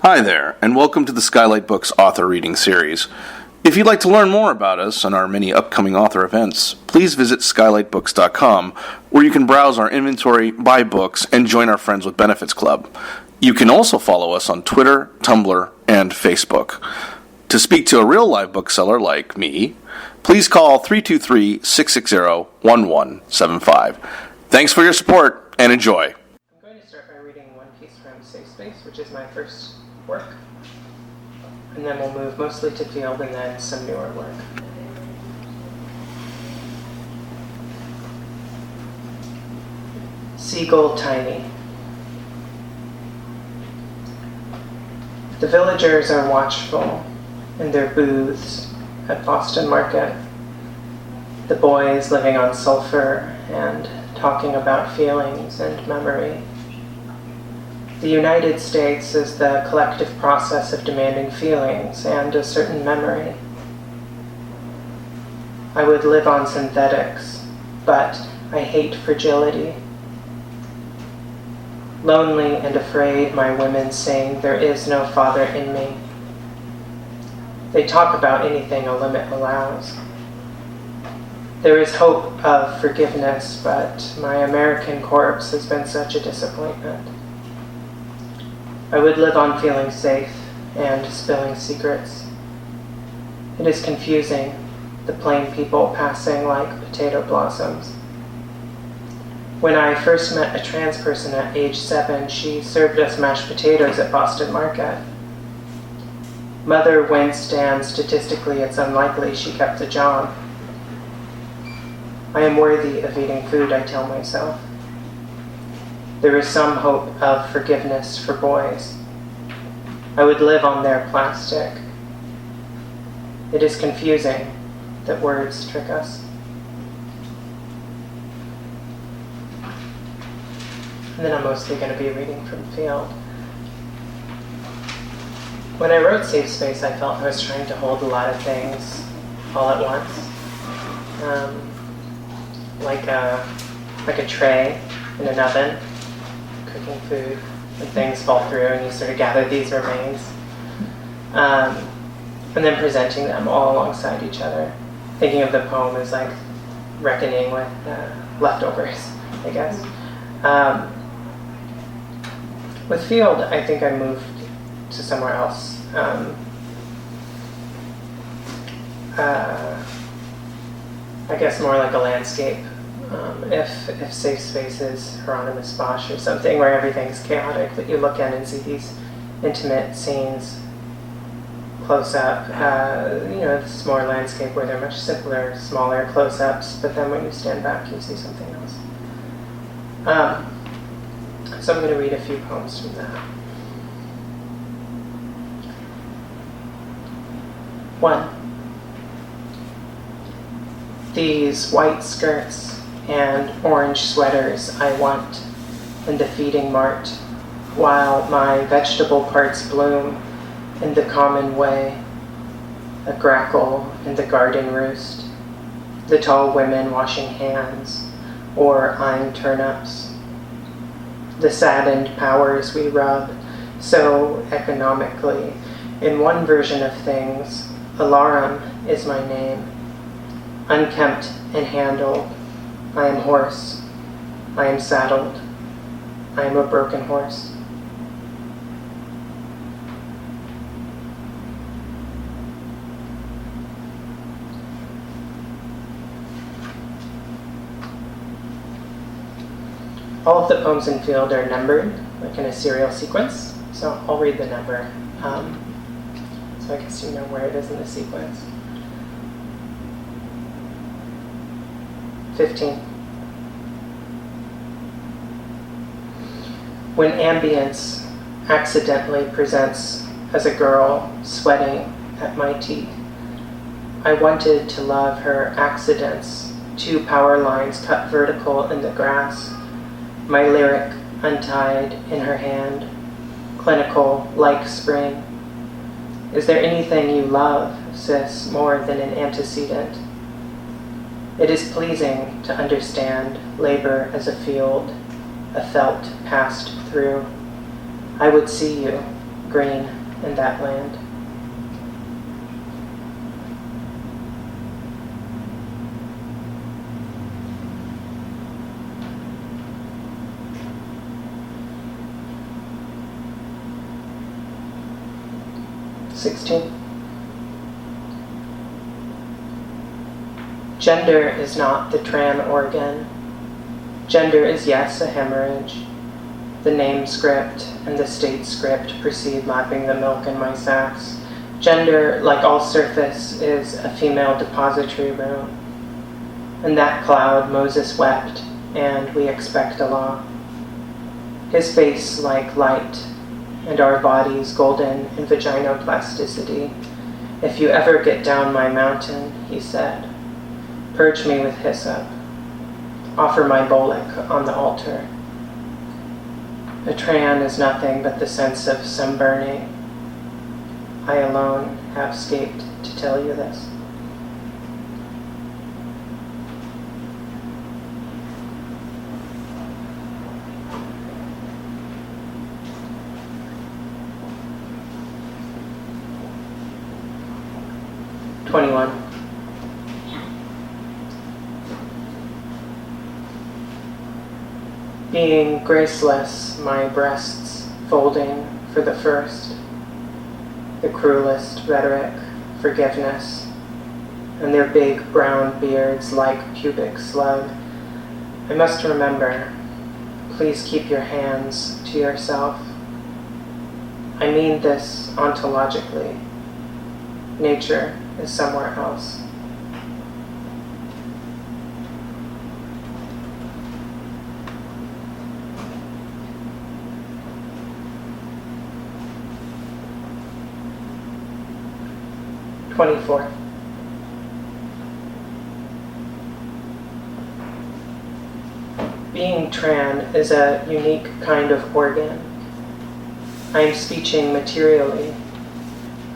Hi there, and welcome to the Skylight Books author reading series. If you'd like to learn more about us and our many upcoming author events, please visit skylightbooks.com, where you can browse our inventory, buy books, and join our Friends with Benefits Club. You can also follow us on Twitter, Tumblr, and Facebook. To speak to a real live bookseller like me, please call 323-660-1175. Thanks for your support, and enjoy. I'm going to start by reading one piece from Safe Space, which is my first work. And then we'll move mostly to FEELD and then some newer work. Seagull Tiny. The villagers are watchful in their booths at Boston Market. The boys living on sulfur and talking about feelings and memory. The United States is the collective process of demanding feelings and a certain memory. I would live on synthetics, but I hate fragility. Lonely and afraid, my women sing, there is no father in me. They talk about anything a limit allows. There is hope of forgiveness, but my American corpse has been such a disappointment. I would live on feeling safe and spilling secrets. It is confusing, the plain people passing like potato blossoms. When I first met a trans person at age 7, she served us mashed potatoes at Boston Market. Mother winced, and statistically it's unlikely she kept a job. I am worthy of eating food, I tell myself. There is some hope of forgiveness for boys. I would live on their plastic. It is confusing that words trick us. And then I'm mostly going to be reading from FEELD. When I wrote Safe Space, I felt I was trying to hold a lot of things all at once. Like a tray in an oven, cooking food, and things fall through and you sort of gather these remains. And then presenting them all alongside each other. Thinking of the poem as like reckoning with leftovers, I guess. With FEELD, I think I moved to somewhere else. I guess more like a landscape. If Safe Space is Hieronymus Bosch or something where everything's chaotic, but you look in and see these intimate scenes close up. This is more landscape where they're much simpler, smaller close-ups, but then when you stand back you see something else. So I'm going to read a few poems from that. 1. These white skirts and orange sweaters I want in the feeding mart, while my vegetable parts bloom in the common way, a grackle in the garden roost, the tall women washing hands or eyeing turnips, the saddened powers we rub so economically. In one version of things, alarum is my name, unkempt and handled. I am hoarse. I am saddled. I am a broken horse. All of the poems in FEELD are numbered, like in a serial sequence, so I'll read the number, so I guess you know where it is in the sequence. 15. When ambience accidentally presents as a girl sweating at my teeth, I wanted to love her accidents, 2 power lines cut vertical in the grass, my lyric untied in her hand, clinical like spring. Is there anything you love, sis, more than an antecedent? It is pleasing to understand labor as a field, a felt passed through. I would see you, green in that land. Gender is not the tran organ. Gender is, yes, a hemorrhage. The name script and the state script proceed lapping the milk in my sacs. Gender, like all surface, is a female depository room. In that cloud Moses wept, and we expect a law. His face like light, and our bodies golden in vaginoplasticity. If you ever get down my mountain, he said, purge me with hyssop. Offer my bullock on the altar. A tran is nothing but the sense of some burning. I alone have escaped to tell you this. Being graceless, my breasts folding for the first, the cruelest rhetoric, forgiveness, and their big brown beards like pubic slug. I must remember, please keep your hands to yourself. I mean this ontologically. Nature is somewhere else. Being tran is a unique kind of organ. I am speeching materially.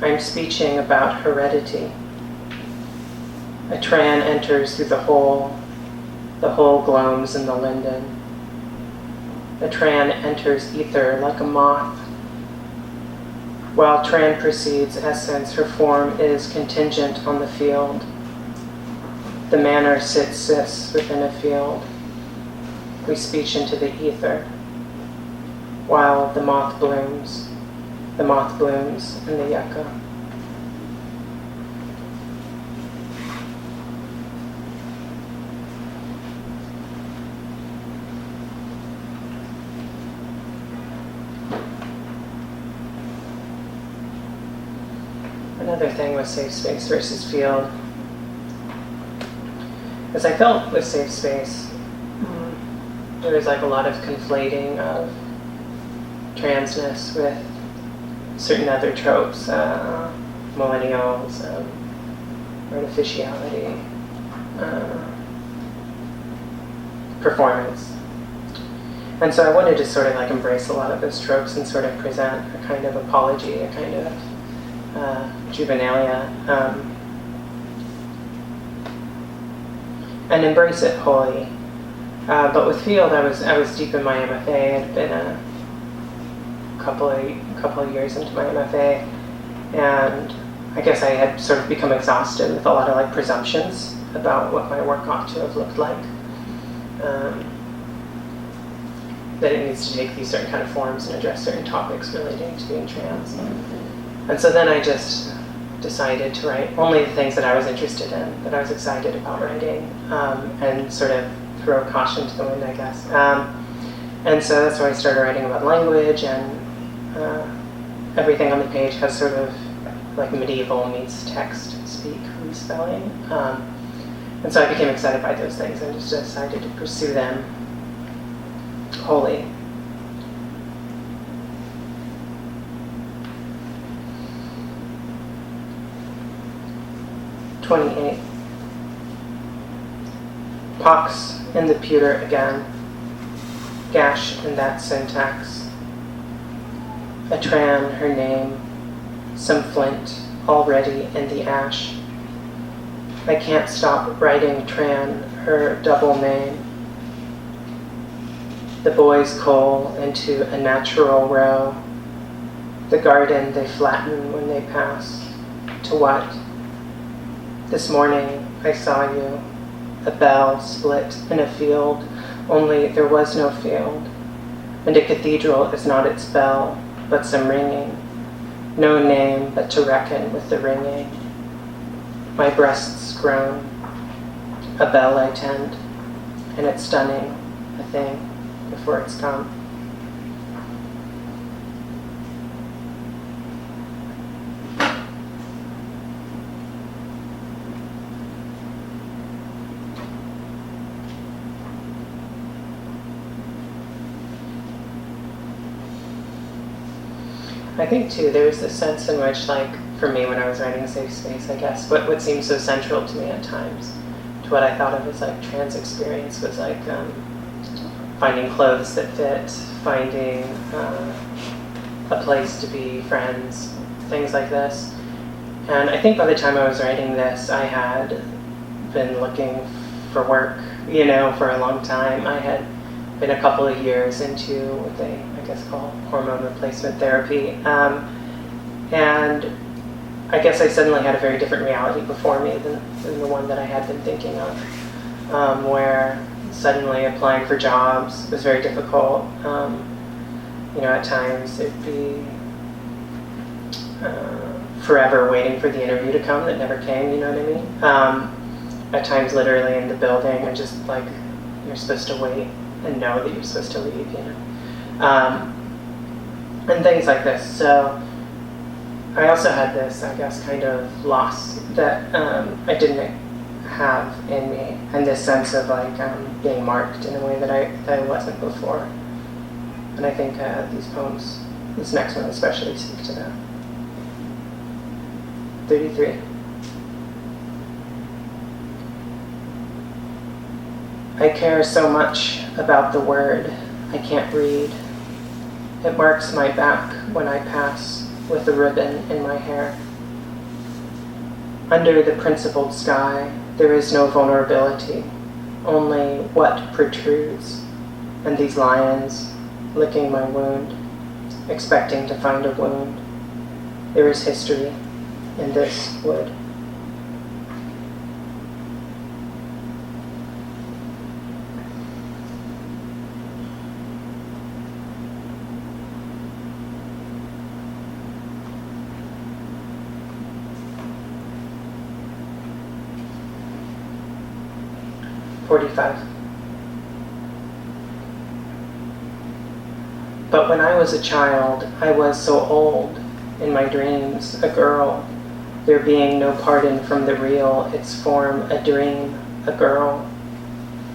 I am speeching about heredity. A tran enters through the hole gloams in the linden. A tran enters ether like a moth. While tran precedes essence, her form is contingent on the field. The manner sits cis within a field. We speech into the ether, while the moth blooms in the yucca. Another thing with safe space versus field, as I felt with safe space, there was like a lot of conflating of transness with certain other tropes, millennials, artificiality, performance. And so I wanted to sort of like embrace a lot of those tropes and sort of present a kind of apology, a kind of juvenilia, and embrace it wholly. But with field, I was deep in my MFA. It had been a couple of years into my MFA, and I guess I had sort of become exhausted with a lot of like presumptions about what my work ought to have looked like. That it needs to take these certain kind of forms and address certain topics relating to being trans. And so then I just decided to write only the things that I was interested in, that I was excited about writing, and sort of throw caution to the wind, I guess. And so that's why I started writing about language, and everything on the page has sort of like medieval meets text speak respelling. And so I became excited by those things and just decided to pursue them wholly. Pox in the pewter again, gash in that syntax. A tran, her name, some flint already in the ash. I can't stop writing tran, her double name. The boys coal into a natural row. The garden they flatten when they pass. To what? This morning I saw you. A bell split in a field, only there was no field. And a cathedral is not its bell, but some ringing. No name but to reckon with the ringing. My breasts groan. A bell I tend, and it's stunning, a thing, before it's come. I think too, there was this sense in which, like, for me when I was writing Safe Space, I guess, what seemed so central to me at times, to what I thought of as like trans experience, was like finding clothes that fit, finding a place to be friends, things like this. And I think by the time I was writing this, I had been looking for work, for a long time. I had been a couple of years into what they, I guess, call hormone replacement therapy. And I guess I suddenly had a very different reality before me than the one that I had been thinking of, where suddenly applying for jobs was very difficult. At times it'd be forever waiting for the interview to come that never came, you know what I mean? At times literally in the building and just like you're supposed to wait and know that you're supposed to leave, and things like this. So I also had this, I guess, kind of loss that I didn't have in me, and this sense of like being marked in a way that I wasn't before. And I think these poems, this next one especially, speak to that. 33. I care so much about the word I can't read. It marks my back when I pass with a ribbon in my hair. Under the principled sky, there is no vulnerability, only what protrudes, and these lions licking my wound, expecting to find a wound. There is history in this wood. But when I was a child, I was so old, in my dreams, a girl, there being no pardon from the real, its form a dream, a girl.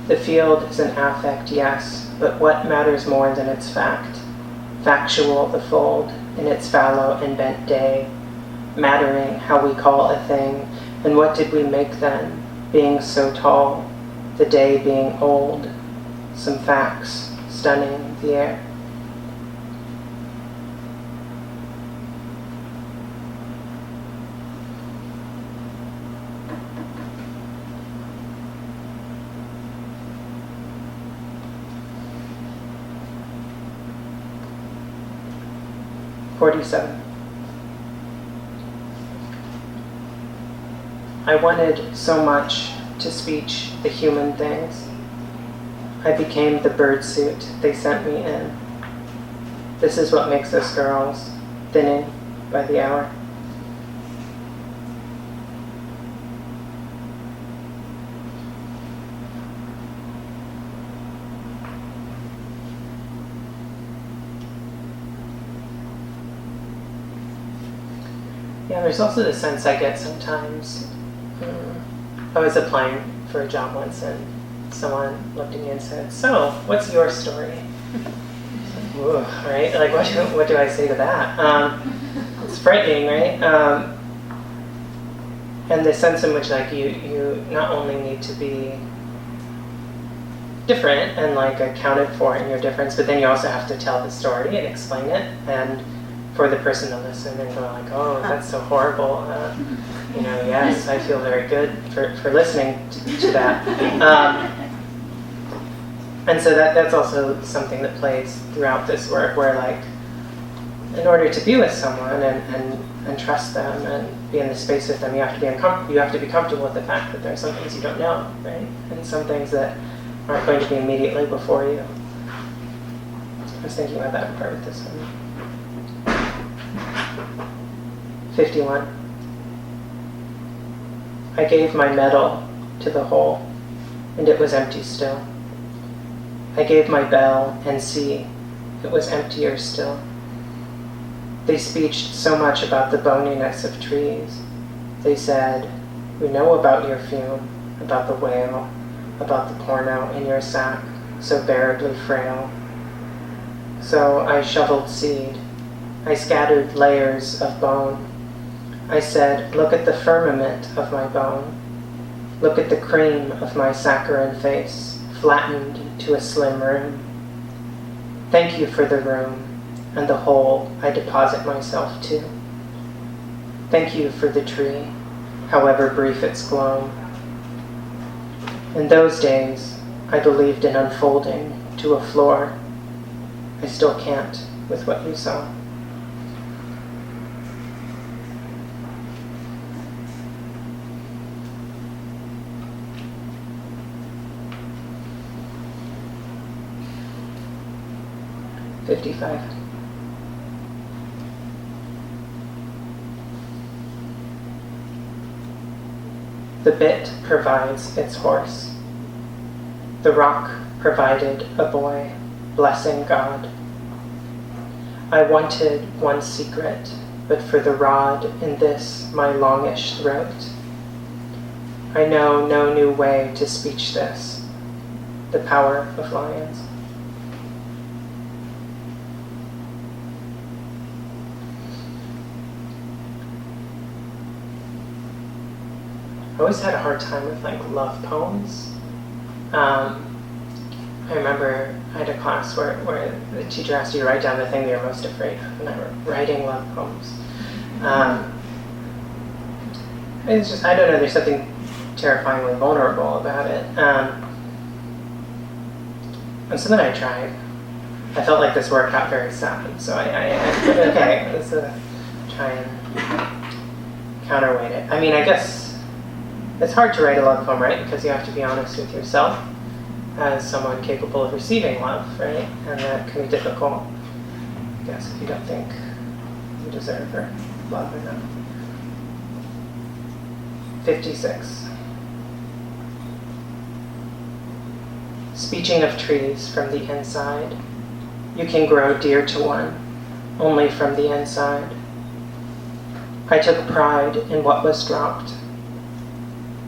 The field is an affect, yes, but what matters more than its fact? Factual the fold, in its fallow and bent day, mattering how we call a thing, and what did we make then, being so tall, the day being old, some facts stunning the air. I wanted so much to speech the human things. I became the bird suit they sent me in. This is what makes us girls, thinning by the hour. Yeah, there's also the sense I get sometimes. I was applying for a job once and someone looked at me and said, "So, what's your story?" Whoa, right? Like, what do I say to that? It's frightening, right? And the sense in which, like, you not only need to be different and, like, accounted for in your difference, but then you also have to tell the story and explain it, and for the person to listen and go like, "Oh, that's so horrible." Yes, I feel very good for listening to that. And so that's also something that plays throughout this work, where like in order to be with someone and trust them and be in the space with them, you have to be comfortable with the fact that there are some things you don't know, right? And some things that aren't going to be immediately before you. I was thinking about that in part with this one. 51. I gave my medal to the hole, and it was empty still. I gave my bell, and see, it was emptier still. They speeched so much about the boniness of trees. They said, we know about your fume, about the whale, about the porno in your sack, so bearably frail. So I shoveled seed. I scattered layers of bone. I said, look at the firmament of my bone. Look at the cream of my saccharine face, flattened to a slim room. Thank you for the room, and the hole I deposit myself to. Thank you for the tree, however brief its gloam. In those days, I believed in unfolding to a floor. I still can't with what you saw. The bit provides its horse. The rock provided a boy, blessing God. I wanted one secret, but for the rod in this my longish throat. I know no new way to speech this, the power of lions. I always had a hard time with love poems. I remember I had a class where the teacher asked you to write down the thing that you're most afraid of, and I wrote writing love poems. It's just, I don't know, there's something terrifyingly vulnerable about it. And so then I tried. I felt like this work got very sad, so I okay, let's try and counterweight it. I mean, I guess it's hard to write a love poem, right? Because you have to be honest with yourself as someone capable of receiving love, right? And that can be difficult, I guess, if you don't think you deserve or love enough. 56. Speeching of trees from the inside. You can grow dear to one, only from the inside. I took pride in what was dropped.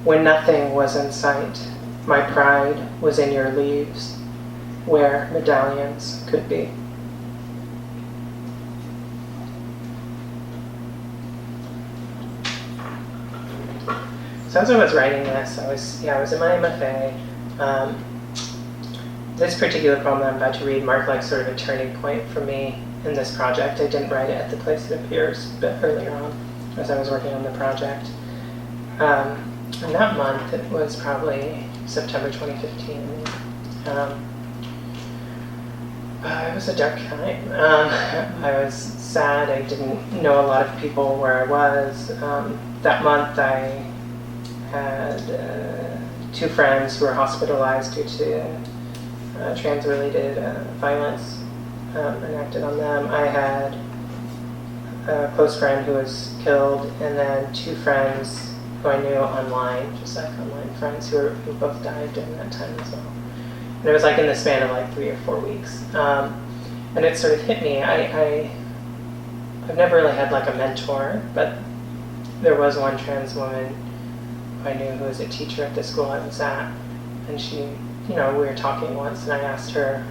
When nothing was in sight, my pride was in your leaves, where medallions could be. So as I was writing this, I was in my MFA. This particular poem that I'm about to read marked like sort of a turning point for me in this project. I didn't write it at the place it appears, but earlier on, as I was working on the project. And that month, it was probably September 2015. It was a dark time. I was sad. I didn't know a lot of people where I was. That month, I had 2 friends who were hospitalized due to trans-related violence enacted on them. I had a close friend who was killed, and then 2 friends who I knew online, just like online friends who both died during that time as well. And it was like in the span of like 3 or 4 weeks. And it sort of hit me. I've never really had like a mentor, but there was one trans woman who I knew who was a teacher at the school I was at. And she, we were talking once, and I asked her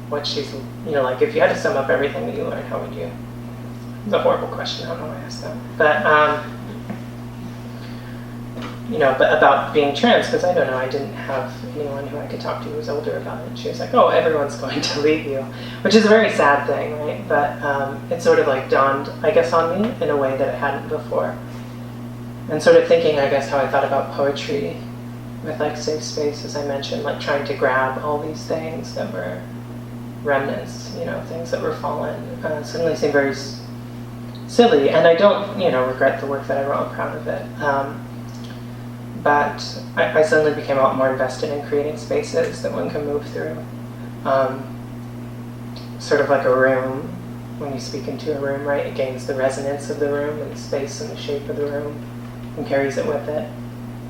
what she's, like if you had to sum up everything that you learned, how would you? It's a horrible question, I don't know why I asked that. But about being trans, because I don't know, I didn't have anyone who I could talk to who was older about it. She was like, oh, everyone's going to leave you, which is a very sad thing, right? But it sort of like dawned, I guess, on me in a way that it hadn't before. And sort of thinking, I guess, how I thought about poetry with like safe space, as I mentioned, like trying to grab all these things that were remnants, things that were fallen, suddenly seem very silly. And I don't, regret the work that I wrote. I'm proud of it. But I suddenly became a lot more invested in creating spaces that one can move through. Sort of like a room. When you speak into a room, right, it gains the resonance of the room and the space and the shape of the room and carries it with it.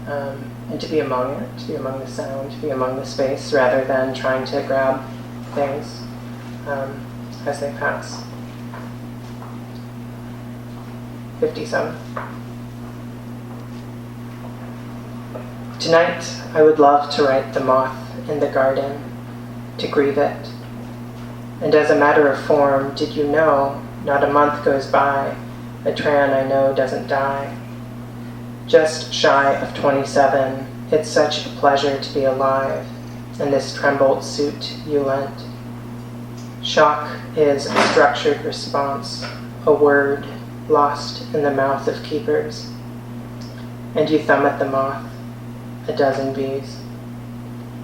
And to be among it, to be among the sound, to be among the space, rather than trying to grab things as they pass. 57. Tonight, I would love to write the moth in the garden, to grieve it. And as a matter of form, did you know, not a month goes by, a tran I know doesn't die. Just shy of 27, it's such a pleasure to be alive in this trembled suit you lent. Shock is a structured response, a word lost in the mouth of keepers. And you thumb at the moth, a dozen bees.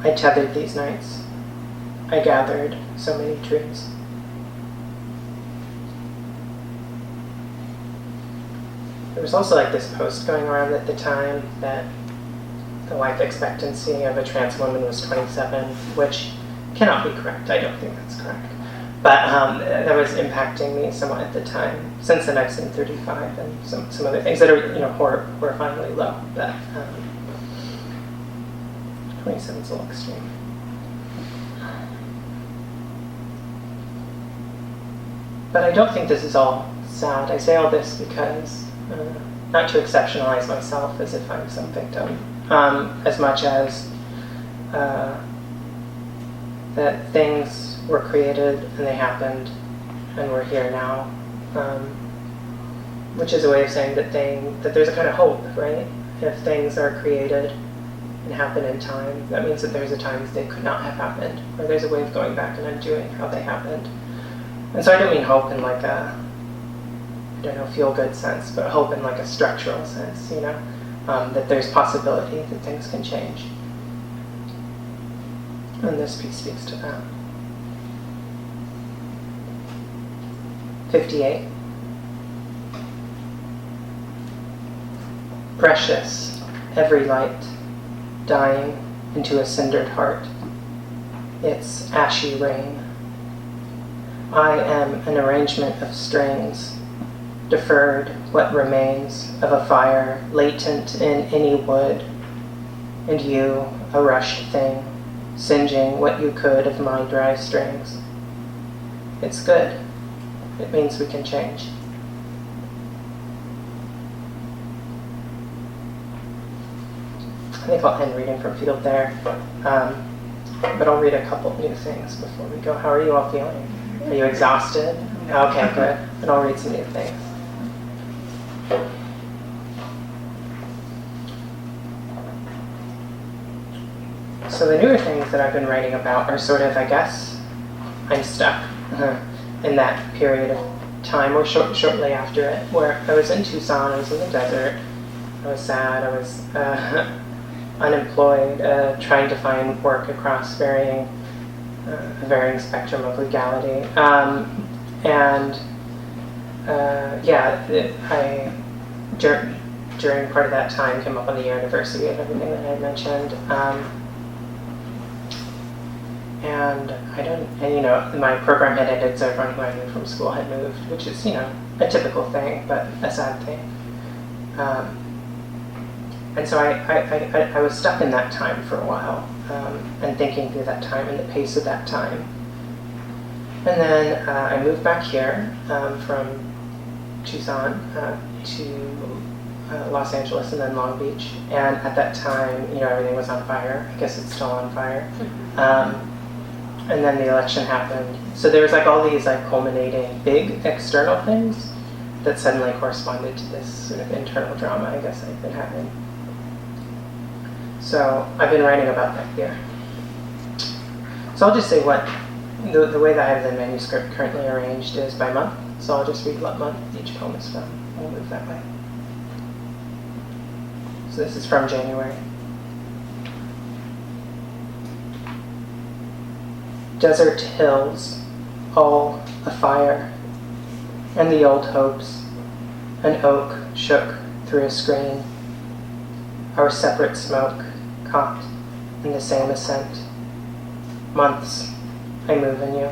I tethered these nights. I gathered so many trees. There was also this post going around at the time that the life expectancy of a trans woman was 27, which cannot be correct. I don't think that's correct. But that was impacting me somewhat at the time. Since then, I've seen 35 and some other things that are horrifyingly low. But 27 is a little extreme. But I don't think this is all sad. I say all this because, not to exceptionalize myself as if I'm some victim, as much as that things were created and they happened and we're here now, which is a way of saying that there's a kind of hope, right? If things are created and happen in time, that means that there's a time that they could not have happened, or there's a way of going back and undoing how they happened. And so I don't mean hope in a, feel-good sense, but hope in a structural sense, that there's possibility that things can change. And this piece speaks to that. 58. Precious, every light, dying into a cindered heart. It's ashy rain. I am an arrangement of strings, deferred what remains of a fire latent in any wood, and you, a rushed thing, singeing what you could of my dry strings. It's good. It means we can change. I think I'll end reading from FEELD there, but I'll read a couple new things before we go. How are you all feeling? Are you exhausted? Okay, good. And I'll read some new things. So the newer things that I've been writing about are sort of, I guess, I'm stuck in that period of time, or shortly after it, where I was in Tucson, I was in the desert, I was sad, I was unemployed, trying to find work across a varying spectrum of legality. During part of that time, came up on the year anniversary of everything that I mentioned. My program had ended, so everyone who I knew from school had moved, which is, a typical thing, but a sad thing. And so I was stuck in that time for a while, and thinking through that time and the pace of that time. And then I moved back here from Tucson to Los Angeles and then Long Beach. And at that time, everything was on fire. I guess it's still on fire. And then the election happened. So there was all these culminating big external things that suddenly corresponded to this sort of internal drama I guess I've been having. So I've been writing about that here. So I'll just say what the way that I have the manuscript currently arranged is by month. So I'll just read what month each poem is from. We'll move that way. So this is from January. Desert hills, all afire, and the old hopes, an oak shook through a screen, our separate smoke caught in the same ascent. Months I move in you.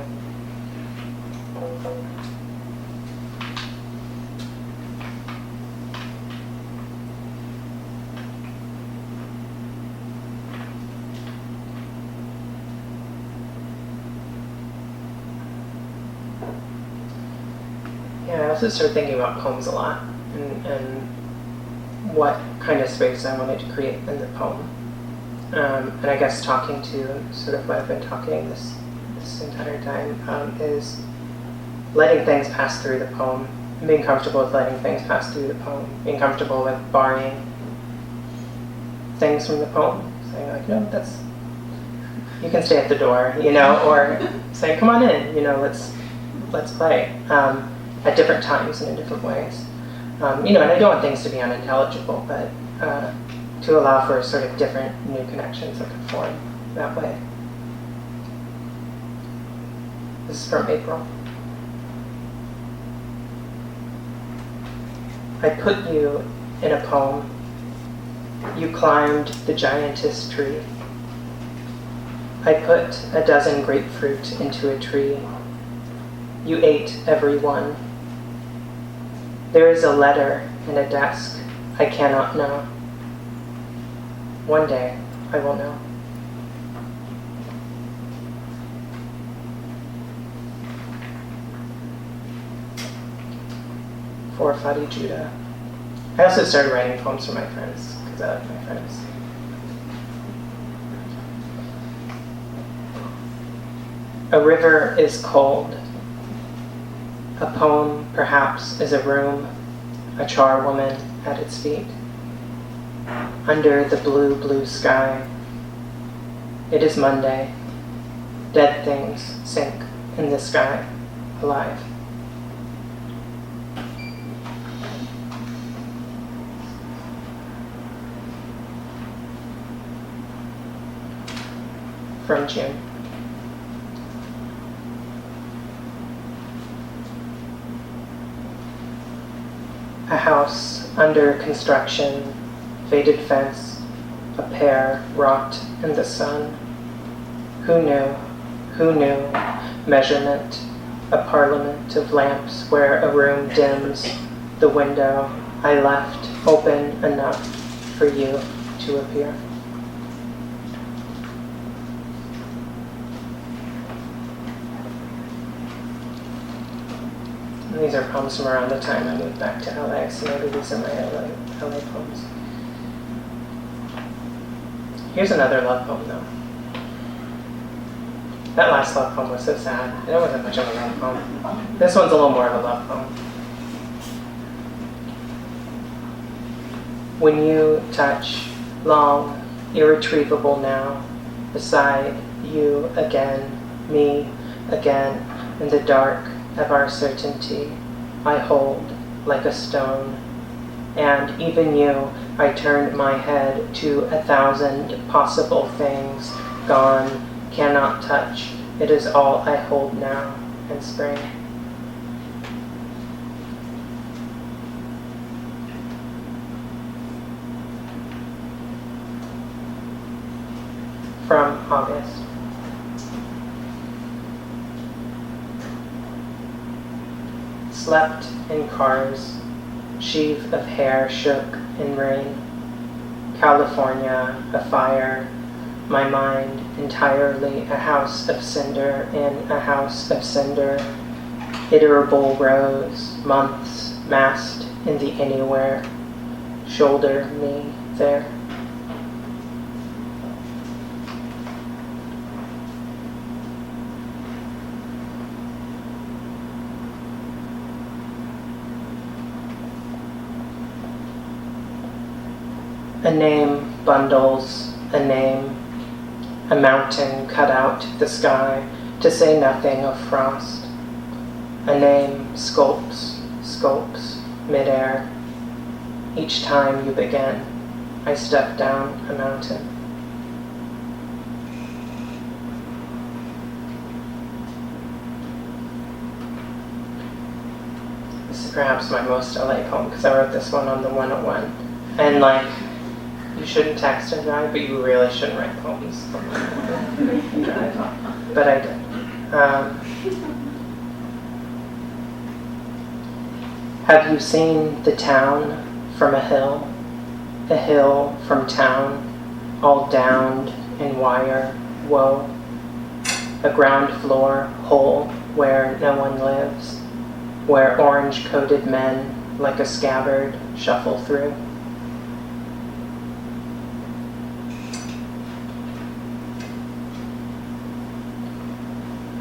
Yeah, I also started thinking about poems a lot and what kind of space I wanted to create in the poem. And I guess talking to sort of what I've been talking this entire time is letting things pass through the poem, and being comfortable with letting things pass through the poem, being comfortable with borrowing things from the poem, saying like, no, that's, you can stay at the door, or saying, come on in, let's play at different times and in different ways. And I don't want things to be unintelligible, but to allow for sort of different new connections that can form that way. This is from April. I put you in a poem. You climbed the giantess tree. I put a dozen grapefruit into a tree. You ate every one. There is a letter in a desk I cannot know. One day I will know. For Fadi Judah. I also started writing poems for my friends, because I like my friends. A river is cold. A poem, perhaps, is a room, a charwoman at its feet. Under the blue, blue sky. It is Monday. Dead things sink in the sky, alive. From June. A house under construction, faded fence, a pear rot in the sun. Who knew? Who knew? Measurement, a parliament of lamps where a room dims the window I left open enough for you to appear. And these are poems from around the time I moved back to LA, so maybe these are my LA poems. Here's another love poem, though. That last love poem was so sad. It wasn't much of a love poem. This one's a little more of a love poem. When you touch, long, irretrievable now, beside you again, me again, in the dark of our certainty, I hold like a stone. And even you, I turned my head to 1,000 possible things, gone, cannot touch. It is all I hold now in spring. From August. Slept in cars. Sheaf of hair shook in rain. California, a fire. My mind entirely a house of cinder in a house of cinder. Iterable rows, months massed in the anywhere. Shoulder me there. A name bundles a name, a mountain cut out the sky, to say nothing of frost. A name sculpts midair. Each time you begin, I step down a mountain. perhaps my most LA poem because I wrote this one on the 101. And like, you shouldn't text and drive, but you really shouldn't write poems and drive. But I did. Have you seen the town from a hill from town, all downed in wire, woe? A ground floor hole where no one lives, where orange-coated men, like a scabbard, shuffle through.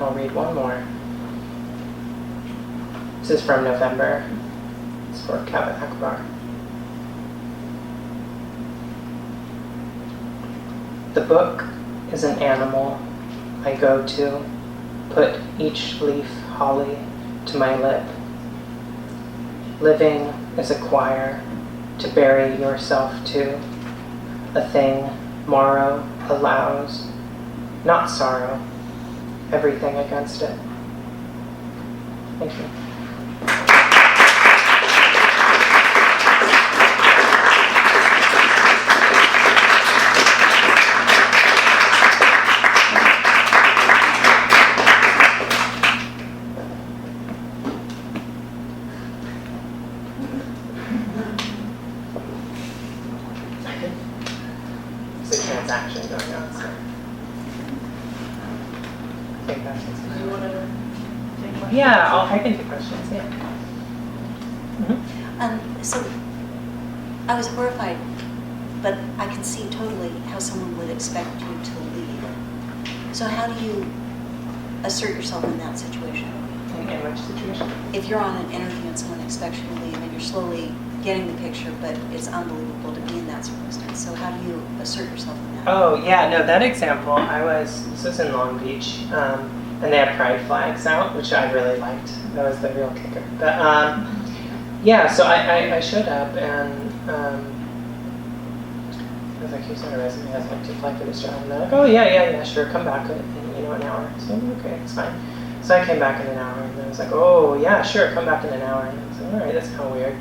I'll read one more. This is from November. It's for Kaveh Akbar. The book is an animal I go to, put each leaf holly to my lip. Living is a choir to bury yourself to, a thing morrow allows, not sorrow, everything against it. Thank you. There's a transaction going on, so I think that's it. Do you want to take questions? Yeah, I can take questions, yeah. So I was horrified, but I can see totally how someone would expect you to leave. So how do you assert yourself in that situation? In which situation? If you're on an interview and someone expects you to leave and you're slowly getting the picture, but it's unbelievable to be in that circumstance. So how do you assert yourself in that? Oh, yeah, no, that example, this was in Long Beach, and they had pride flags out, which I really liked. That was the real kicker. But, yeah, so I showed up, and I was like, here's my resume, I'd like to apply for this job. And they're like, oh, yeah, sure, come back in an hour. So, okay, it's fine. So I came back in an hour, and I was like, oh, yeah, sure, come back in an hour. And I was like, all right, that's kind of weird.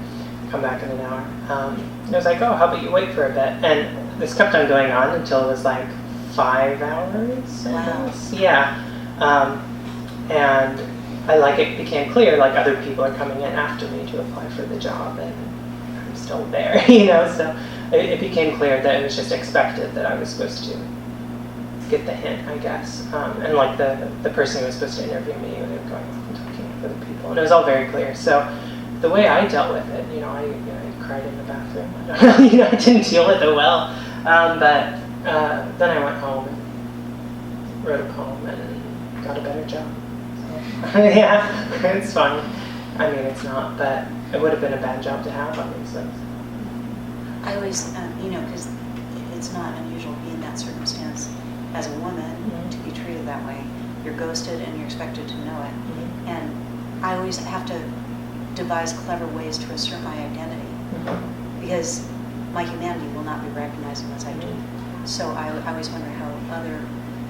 Come back in an hour. I was like, oh, how about you wait for a bit? And this kept on going on until it was like 5 hours, I guess. Yeah. And it became clear, like, other people are coming in after me to apply for the job, and I'm still there, so it became clear that it was just expected that I was supposed to get the hint, I guess. And like the person who was supposed to interview me, they were going off and talking with other people, and it was all very clear. So the way I dealt with it, I cried in the bathroom. I didn't deal with it well. But then I went home and wrote a poem and got a better job. So, yeah, it's fine. I mean, it's not, but it would have been a bad job to have, obviously. I always, because it's not unusual to be in that circumstance as a woman, to be treated that way. You're ghosted and you're expected to know it. And I always have to devise clever ways to assert my identity, because my humanity will not be recognized unless I do. So I always wonder how other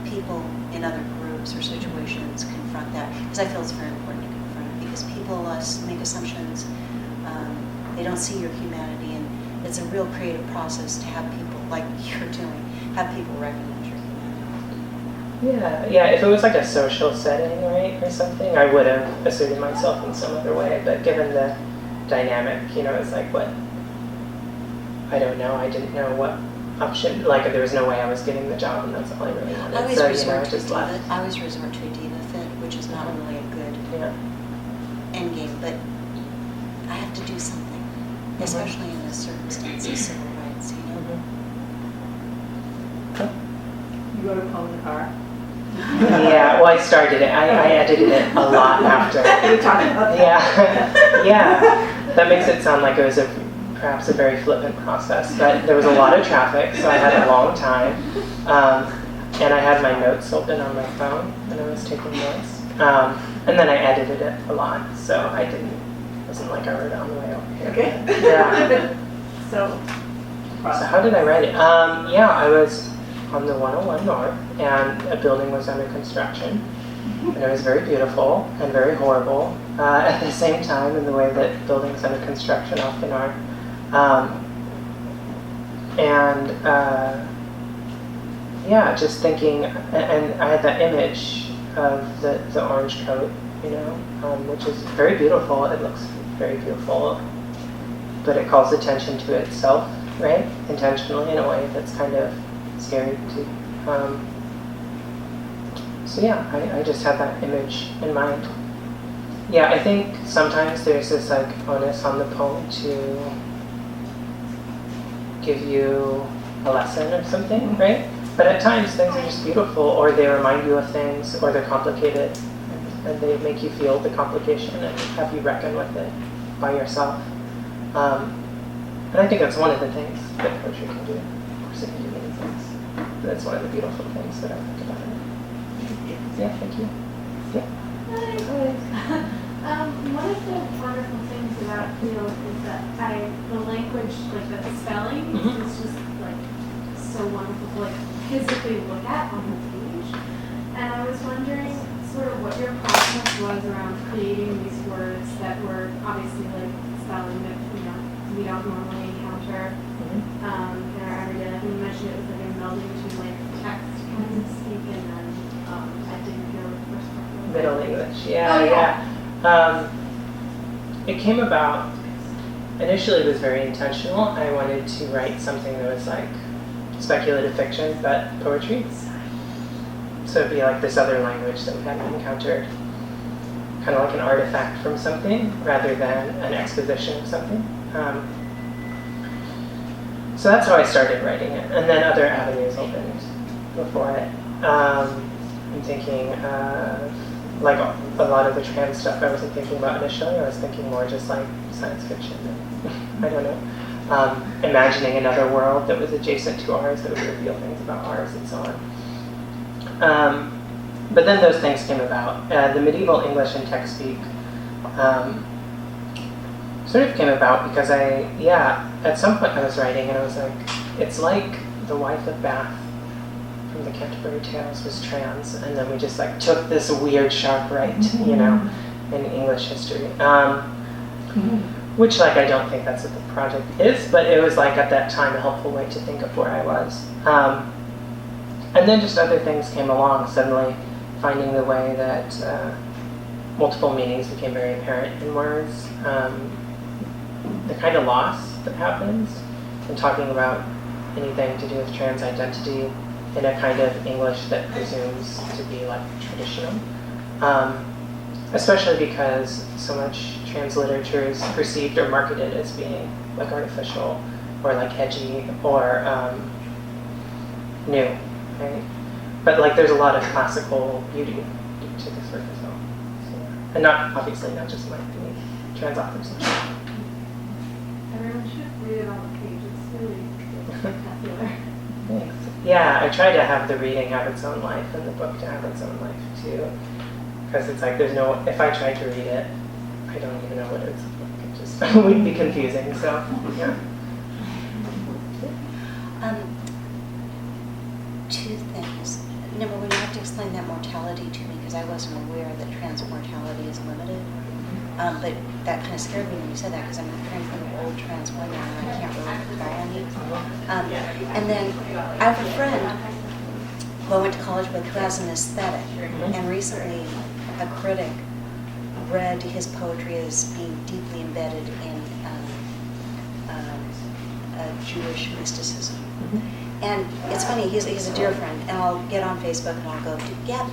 people in other groups or situations confront that, because I feel it's very important to confront it, because people make assumptions, they don't see your humanity, and it's a real creative process to have people, like you're doing, have people recognize your humanity. Yeah, if it was like a social setting, right, or something, I would have asserted myself in some other way, but given the dynamic, it's like, what, I don't know, I didn't know what option, like, there was no way I was getting the job, and that's all I really wanted. I always resort to just left. I always resort to a diva fit, which is not really a good end game, but I have to do something, especially in this circumstance of civil rights, You wrote a poem in the car? Yeah, well, I started it. I edited it a lot after. We're talking about that. Yeah. That makes it sound like it was perhaps a very flippant process, but there was a lot of traffic, so I had a long time, and I had my notes open on my phone, and I was taking notes, and then I edited it a lot, so it wasn't like I wrote it on the way over here. Okay. Yeah. So how did I write it? I was on the 101 North, and a building was under construction, And it was very beautiful and very horrible at the same time, in the way that buildings under construction often are. Yeah, just thinking, and I had that image of the orange coat, which is very beautiful. It looks very beautiful, but it calls attention to itself, right? Intentionally, in a way that's kind of scary too. So yeah, I just had that image in mind. Yeah, I think sometimes there's this like onus on the poem to give you a lesson or something, right? But at times things are just beautiful, or they remind you of things, or they're complicated, and they make you feel the complication and have you reckon with it by yourself. And I think that's one of the things that poetry can do. Of course, it can do many things. That's one of the beautiful things that I think about it. Yeah, thank you. Yeah. One of the wonderful things about FEELD is that the language, like the spelling, is just like so wonderful to like physically look at on the page. And I was wondering sort of what your process was around creating these words that were obviously like spelling that we don't normally encounter in our everyday life. And you mentioned it was like a melding between like text kind of speak and then I didn't hear the first part. Middle English, yeah. It came about, initially it was very intentional. I wanted to write something that was like speculative fiction, but poetry. So it'd be like this other language that we hadn't encountered, kind of like an artifact from something rather than an exposition of something. So that's how I started writing it, and then other avenues opened before it. I'm thinking like a lot of the trans stuff I wasn't thinking about initially. I was thinking more just like science fiction. I don't know. Imagining another world that was adjacent to ours that would reveal things about ours and so on. But then those things came about. The medieval English and text speak sort of came about because at some point I was writing and I was like, it's like the wife of Bath from the Canterbury Tales was trans, and then we just like took this weird sharp right, in English history. Which like I don't think that's what the project is, but it was like at that time a helpful way to think of where I was. And then just other things came along, suddenly finding the way that multiple meanings became very apparent in words. The kind of loss that happens in talking about anything to do with trans identity in a kind of English that presumes to be like traditional. Especially because so much trans literature is perceived or marketed as being like artificial or like edgy or new, right? But like there's a lot of classical beauty to this work as well. So, and obviously not just like the trans authors. Everyone should read it on the page. It's really spectacular. Thanks. Yeah, I try to have the reading have its own life and the book to have its own life too. Because it's like if I tried to read it, I don't even know what it's like. It just would be confusing. So, yeah. Two things. Number one, you have to explain that mortality to me because I wasn't aware that trans mortality is limited. But that kind of scared me when you said that because I'm hearing from old trans women and I can't really recall any. And then I have a friend who I went to college with who has an aesthetic, and recently a critic read his poetry as being deeply embedded in Jewish mysticism. And it's funny, he's a dear friend, and I'll get on Facebook and I'll go, gab.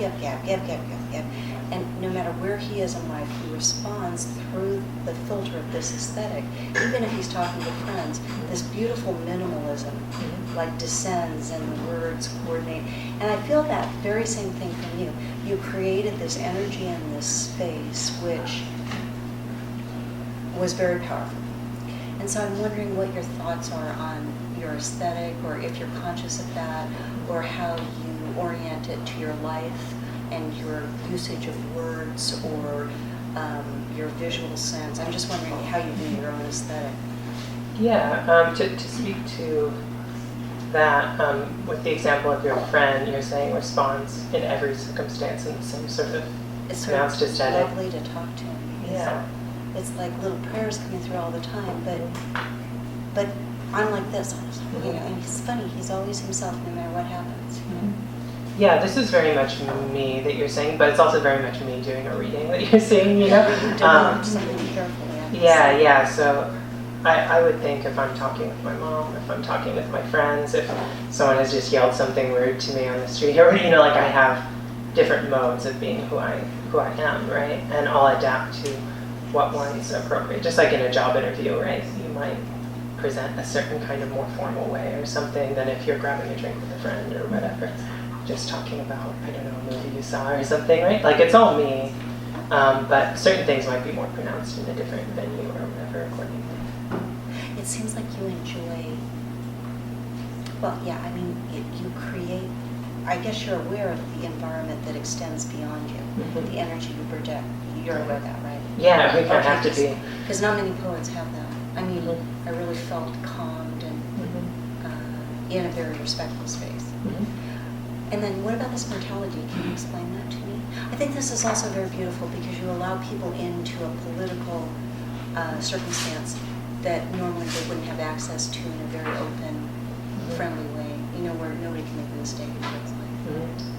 And no matter where he is in life, he responds through the filter of this aesthetic. Even if he's talking to friends, this beautiful minimalism, like descends and the words coordinate. And I feel that very same thing from you. You created this energy in this space, which was very powerful. And so I'm wondering what your thoughts are on your aesthetic, or if you're conscious of that, or how you orient it to your life and your usage of words, or your visual sense. I'm just wondering how you do your own aesthetic. Yeah, to speak to that, with the example of your friend, you're saying responds in every circumstance in the same sort of it's sort pronounced of aesthetic. lovely to talk to him. Yeah. It's like little prayers coming through all the time, but I'm like this, you know, and he's funny. He's always himself no matter what happens, you know. Yeah, this is very much me that you're saying, but it's also very much me doing a reading that you're saying, you know? You develop something carefully. Yeah. So I would think if I'm talking with my mom, if I'm talking with my friends, if someone has just yelled something rude to me on the street, or, you know, like I have different modes of being who I am, right? And I'll adapt to what one's appropriate. Just like in a job interview, right? You might present a certain kind of more formal way or something than if you're grabbing a drink with a friend or whatever. Just talking about, I don't know, a movie you saw or something, right? Like it's all me, but certain things might be more pronounced in a different venue or whatever accordingly. It seems like you enjoy, well, yeah, I mean, you create, I guess you're aware of the environment that extends beyond you, Mhm. the energy you project. You're aware of that, right? Yeah, we kind of have to be. Because not many poets have that. I mean, Mhm. I really felt calmed and in a very respectful space. Mhm. And then what about this mortality? Can you explain that to me? I think this is also very beautiful because you allow people into a political circumstance that normally they wouldn't have access to in a very open, friendly way, you know, where nobody can make a mistake, it feels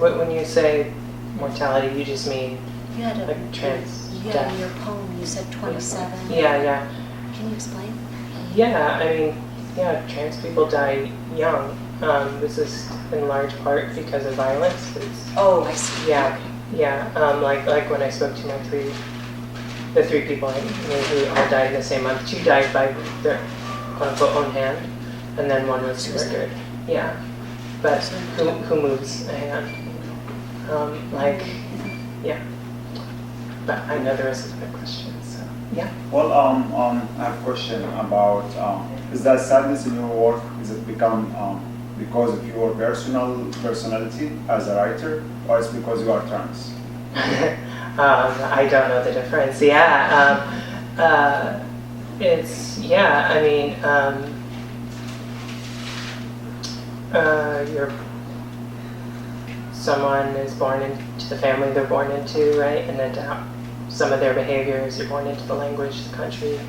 like. When you say mortality, you just mean You had a, like trans yeah, death? in your poem you said 27. Yeah. Can you explain? Yeah, I mean, yeah, trans people die young. This is in large part because of violence. Oh, I see. Yeah. Like when I spoke to the three people I knew who all died in the same month. Two died by their quote unquote own hand, and then one was murdered. Yeah, but who moves a hand? Yeah. But I know the rest of the questions. So yeah. Well, I have a question about is that sadness in your work, is it become because of your personality as a writer, or it's because you are trans? I don't know the difference. Yeah. I mean, someone is born into the family they're born into, right, and adapt some of their behaviors. You're born into the language, the country.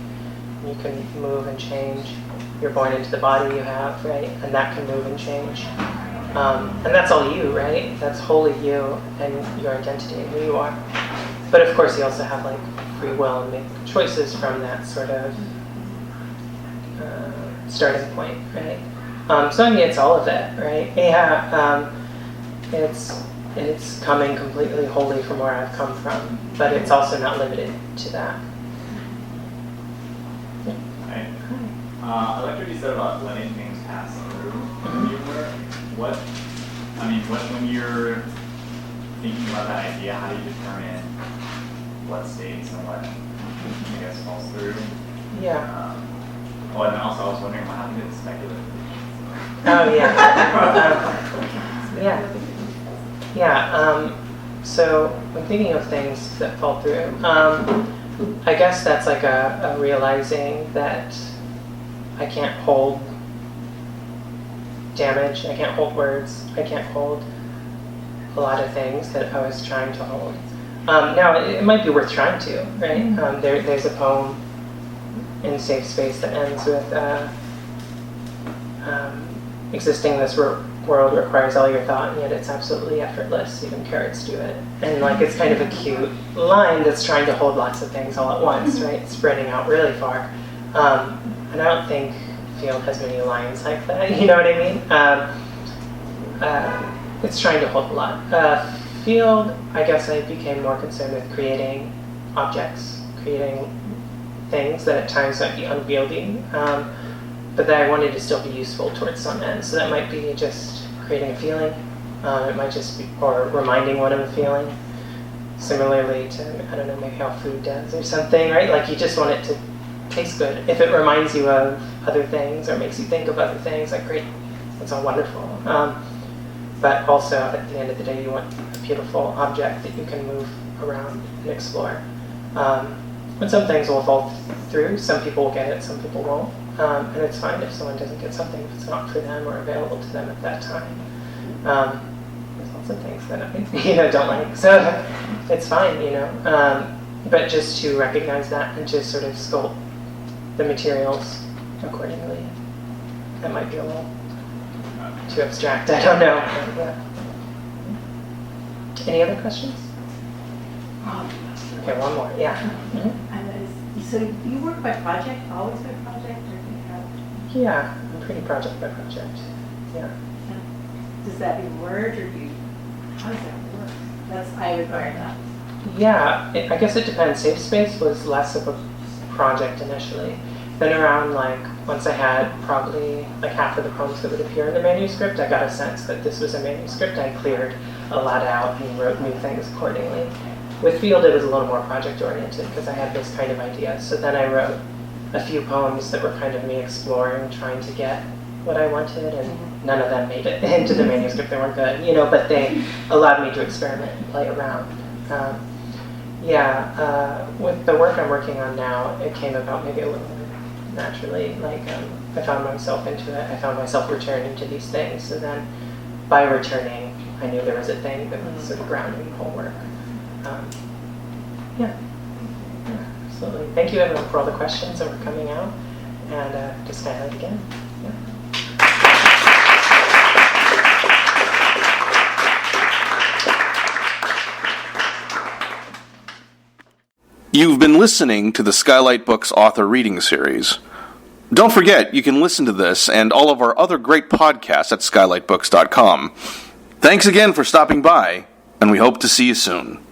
You can move and change. You're born into the body you have, right, and that can move and change. And that's all you, right? That's wholly you and your identity and who you are. But of course, you also have like free will and make choices from that sort of starting point, right? So I mean, it's all of it, right? Yeah, it's coming completely wholly from where I've come from, but it's also not limited to that. Hi. I like what you said about letting things pass through in your work. When you're thinking about that idea, how do you determine what stays and what, I guess, falls through? Yeah. And then also I was wondering what happened to the speculative. Oh, yeah. So when thinking of things that fall through, I guess that's like a realizing that I can't hold damage, I can't hold words, I can't hold a lot of things that I was trying to hold. Now, it might be worth trying to, right? There's a poem in Safe Space that ends with existing in this world requires all your thought, and yet it's absolutely effortless, even carrots do it. And like it's kind of a cute line that's trying to hold lots of things all at once, right? Spreading out really far. And I don't think FEELD has many lines like that, you know what I mean? It's trying to hold a lot. FEELD, I guess I became more concerned with creating objects, creating things that at times might be unwieldy, but that I wanted to still be useful towards some end. So that might be just creating a feeling. It might just be, or reminding one of a feeling. Similarly to, I don't know, maybe how food does or something, right? Like you just want it to taste good. If it reminds you of other things or makes you think of other things, like great, that's all wonderful. But also at the end of the day, you want a beautiful object that you can move around and explore. But some things will fall through. Some people will get it, some people won't. And it's fine if someone doesn't get something if it's not for them or available to them at that time. There's lots some things that I don't like. So it's fine, but just to recognize that and to sort of sculpt the materials accordingly. That might be a little too abstract. I don't know. Yeah. Any other questions? Okay, one more. Yeah. So do you work by project, always by project, or do you have? Yeah, I'm pretty project by project. Yeah. Does that emerge, or how does that work? I would learn that. Yeah, I guess it depends. Safe Space was less of a project initially. Then around once I had probably half of the poems that would appear in the manuscript, I got a sense that this was a manuscript. I cleared a lot out and wrote new things accordingly. With FEELD, it was a little more project oriented because I had this kind of idea. So then I wrote a few poems that were kind of me exploring, trying to get what I wanted, and none of them made it into the manuscript. They weren't good, but they allowed me to experiment and play around. With the work I'm working on now, it came about maybe a little more naturally. I found myself into it. I found myself returning to these things. So then, by returning, I knew there was a thing that was sort of grounding the whole work. Absolutely. Thank you, everyone, for all the questions that were coming out, and to Skylight again. Yeah. You've been listening to the Skylight Books author reading series. Don't forget, you can listen to this and all of our other great podcasts at skylightbooks.com. Thanks again for stopping by, and we hope to see you soon.